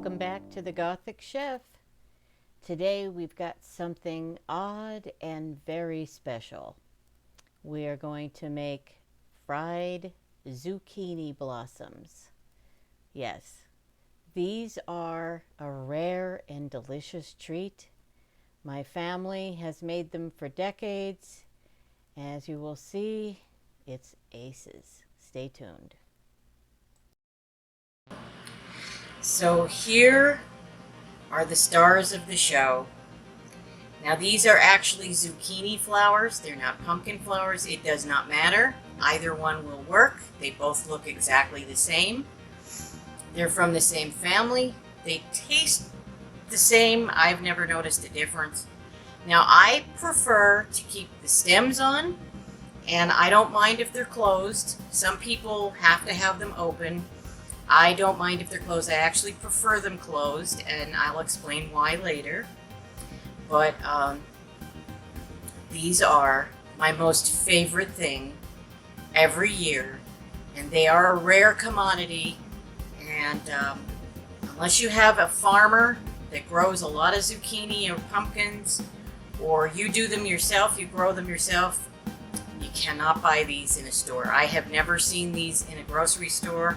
Welcome back to the Gothic Chef. Today we've got something odd and very special. We are going to make fried zucchini blossoms. Yes, these are a rare and delicious treat. My family has made them for decades. As you will see, it's aces. Stay tuned. So here are the stars of the show. Now these are actually zucchini flowers. They're not pumpkin flowers. It does not matter. Either one will work. They both look exactly the same. They're from the same family. They taste the same. I've never noticed a difference. Now I prefer to keep the stems on, and I don't mind if they're closed. Some people have to have them open. I don't mind if they're closed. I actually prefer them closed, and I'll explain why later. But these are my most favorite thing every year, and they are a rare commodity. And unless you have a farmer that grows a lot of zucchini or pumpkins, or you do them yourself, you grow them yourself, you cannot buy these in a store. I have never seen these in a grocery store.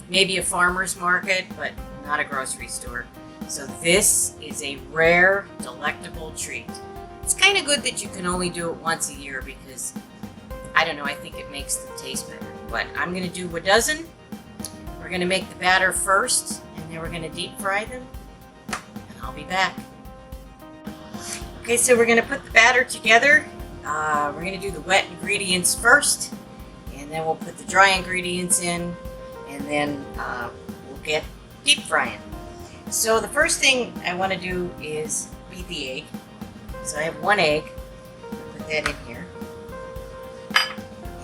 Maybe a farmer's market, but not a grocery store. So this is a rare, delectable treat. It's kind of good that you can only do it once a year because, I don't know, I think it makes the taste better. But I'm going to do a dozen. We're going to make the batter first, and then we're going to deep fry them, and I'll be back. Okay, so we're going to put the batter together. We're going to do the wet ingredients first, and then we'll put the dry ingredients in, and then we'll get deep frying. So the first thing I want to do is beat the egg. So I have one egg. I'll put that in here.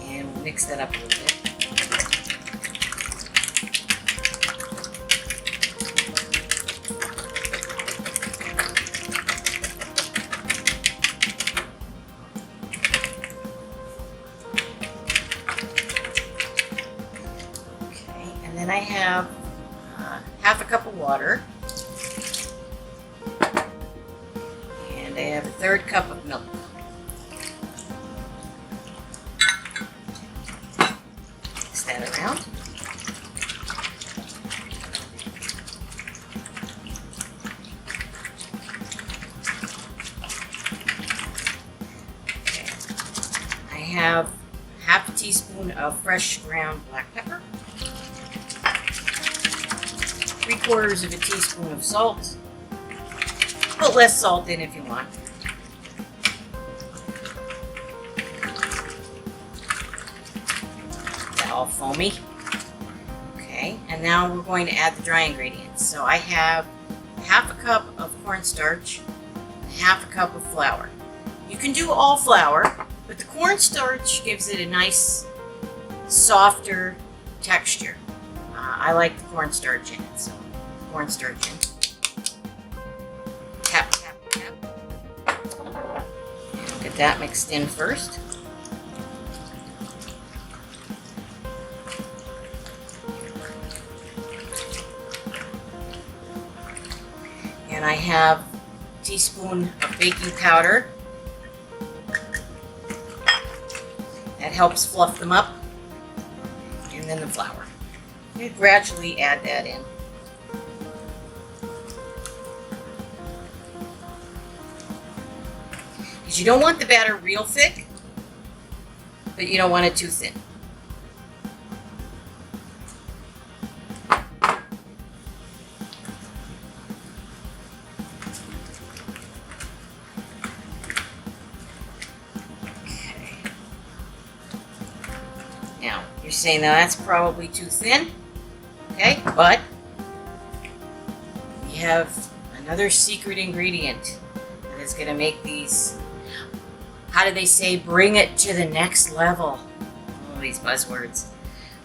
And we'll mix that up a little bit. Okay, and then I have half a cup of water. And I have a third cup of milk. Mix that around. Okay. I have half a teaspoon of fresh ground black pepper. 3/4 of a teaspoon of salt. Put less salt in if you want. It's all foamy. Okay, and now we're going to add the dry ingredients. So I have half a cup of cornstarch, half a cup of flour. You can do all flour, but the cornstarch gives it a nice, softer texture. I like the cornstarch in it, so cornstarch in. Tap, tap, tap. And get that mixed in first. And I have a teaspoon of baking powder. That helps fluff them up. And then the flour. You gradually add that in. Because you don't want the batter real thick, but you don't want it too thin. Okay. Now, you're saying now that's probably too thin. Okay, but we have another secret ingredient that is going to make these, how do they say, bring it to the next level. Oh, these buzzwords.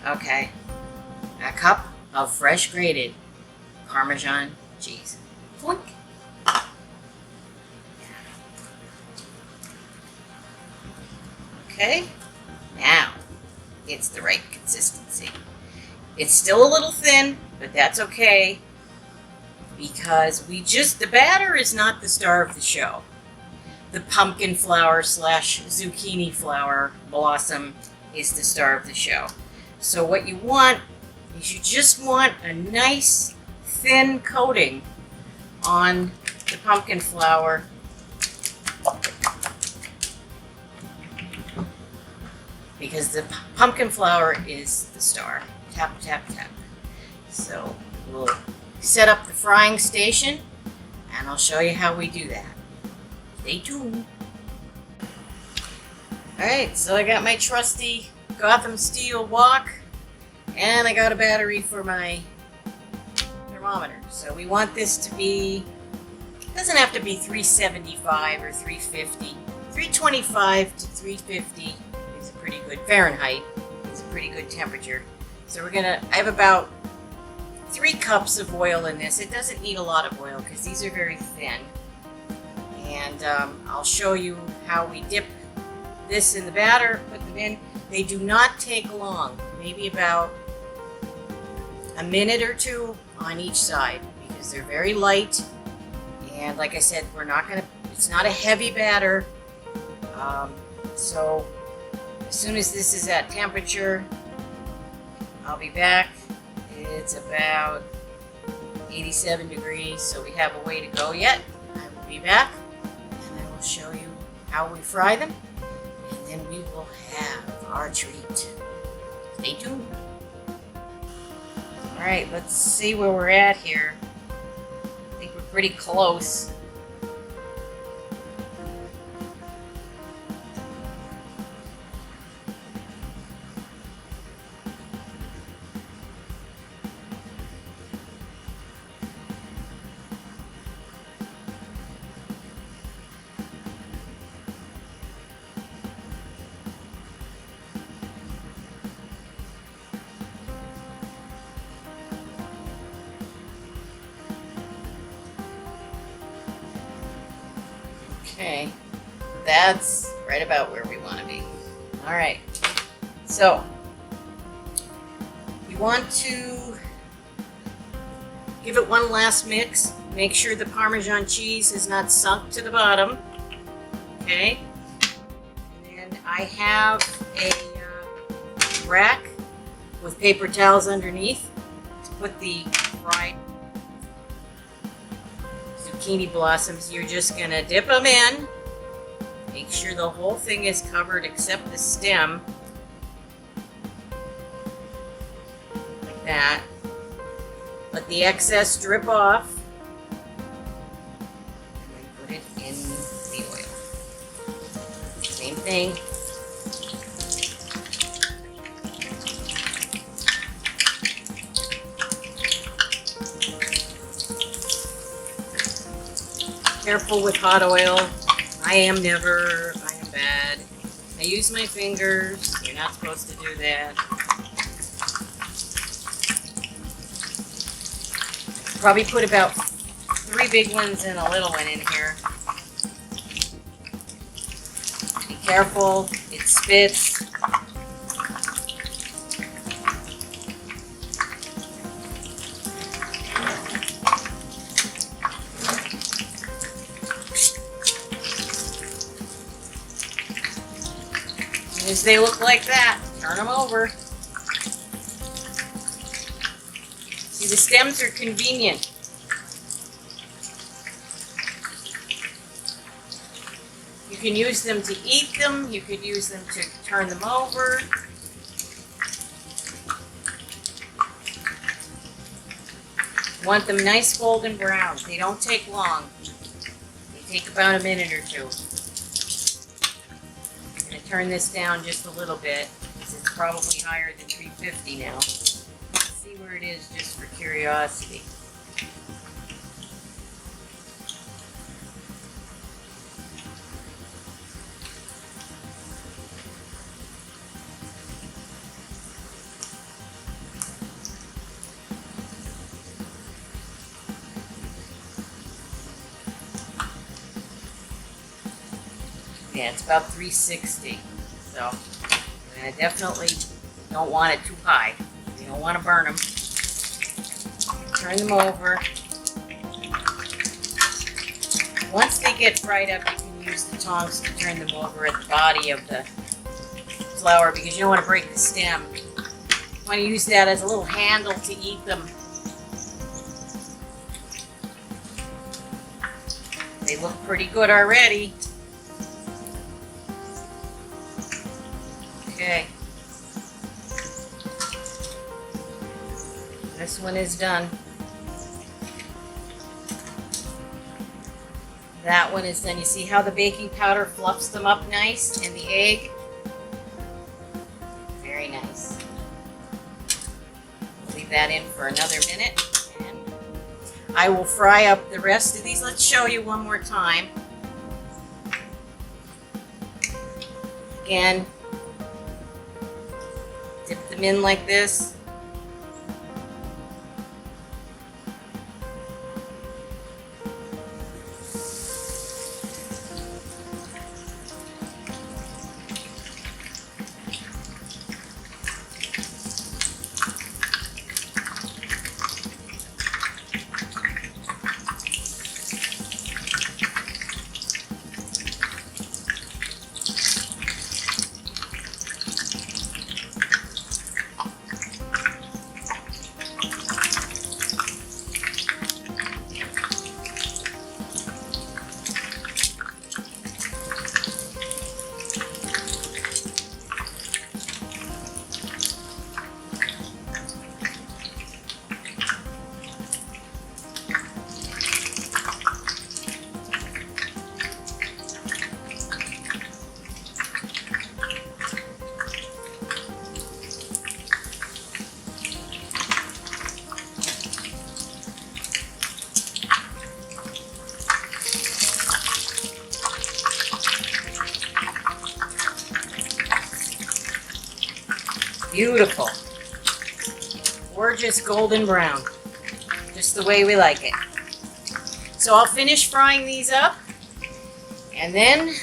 Okay, a cup of fresh grated Parmesan cheese. Boink. Okay, now it's the right consistency. It's still a little thin, but that's okay. because the batter is not the star of the show. The pumpkin flower / zucchini flower blossom is the star of the show. So what you want is you just want a nice thin coating on the pumpkin flower. Because the pumpkin flower is the star. Tap, tap, tap. So we'll set up the frying station and I'll show you how we do that. Stay tuned. Alright, so I got my trusty Gotham steel wok and I got a battery for my thermometer. So we want this to be, it doesn't have to be 375 or 350. 325 to 350 is a pretty good, Fahrenheit is a pretty good temperature. So I have about 3 cups of oil in this. It doesn't need a lot of oil because these are very thin. And I'll show you how we dip this in the batter, put them in. They do not take long, maybe about a minute or 2 on each side because they're very light. And like I said, it's not a heavy batter. So as soon as this is at temperature, I'll be back. It's about 87 degrees, so we have a way to go yet. I will be back and I will show you how we fry them, and then we will have our treat. Stay tuned. Alright, let's see where we're at here. I think we're pretty close. Okay, that's right about where we want to be. All right, so you want to give it one last mix. Make sure the Parmesan cheese is not sunk to the bottom. Okay, and then I have a rack with paper towels underneath to put the fried zucchini blossoms. You're just gonna dip them in. Make sure the whole thing is covered except the stem. Like that. Let the excess drip off. And then put it in the oil. Same thing. Careful with hot oil. I am bad. I use my fingers. You're not supposed to do that. Probably put about 3 big ones and a little one in here. Be careful, it spits. As they look like that, turn them over. See, the stems are convenient. You can use them to eat them. You could use them to turn them over. Want them nice golden brown. They don't take long. They take about a minute or 2. Turn this down just a little bit because it's probably higher than 350 now. Let's see where it is just for curiosity. Yeah, it's about 360. So I definitely don't want it too high. You don't want to burn them. Turn them over. Once they get fried up, you can use the tongs to turn them over at the body of the flower because you don't want to break the stem. You want to use that as a little handle to eat them. They look pretty good already. Okay. This one is done. That one is done. You see how the baking powder fluffs them up nice and the egg? Very nice. Leave that in for another minute and I will fry up the rest of these. Let's show you one more time. Again, dip them in like this. Beautiful. Gorgeous golden brown. Just the way we like it. So I'll finish frying these up. And then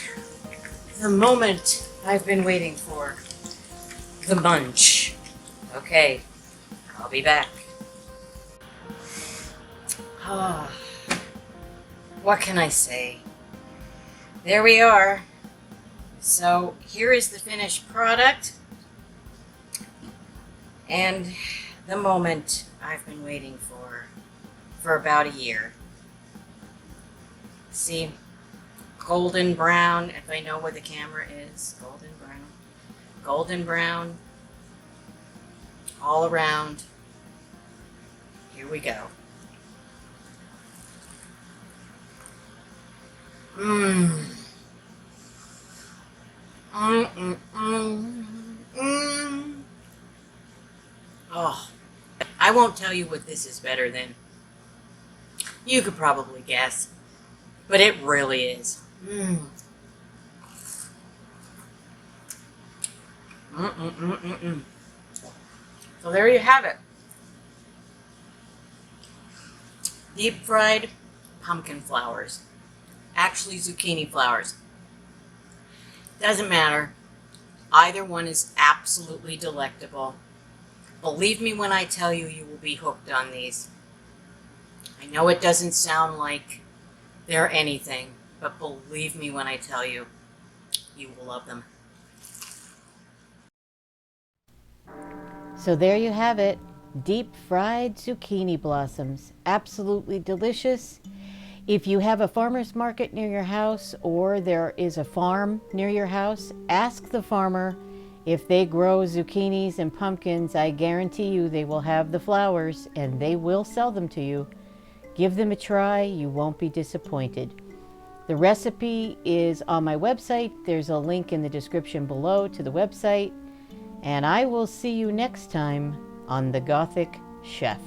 the moment I've been waiting for. The munch. Okay. I'll be back. Ah, what can I say? There we are. So here is the finished product. And the moment I've been waiting for about a year. See, golden brown, if I know where the camera is, golden brown, all around. Here we go. Oh, I won't tell you what this is better than. You could probably guess, but it really is. So there you have it. Deep fried pumpkin flowers. Actually zucchini flowers. Doesn't matter. Either one is absolutely delectable. Believe me when I tell you, you will be hooked on these. I know it doesn't sound like they're anything, but believe me when I tell you, you will love them. So there you have it. Deep fried zucchini blossoms. Absolutely delicious. If you have a farmer's market near your house or there is a farm near your house, ask the farmer if they grow zucchinis and pumpkins. I guarantee you they will have the flowers and they will sell them to you. Give them a try. You won't be disappointed. The recipe is on my website. There's a link in the description below to the website. And I will see you next time on The Gothic Chef.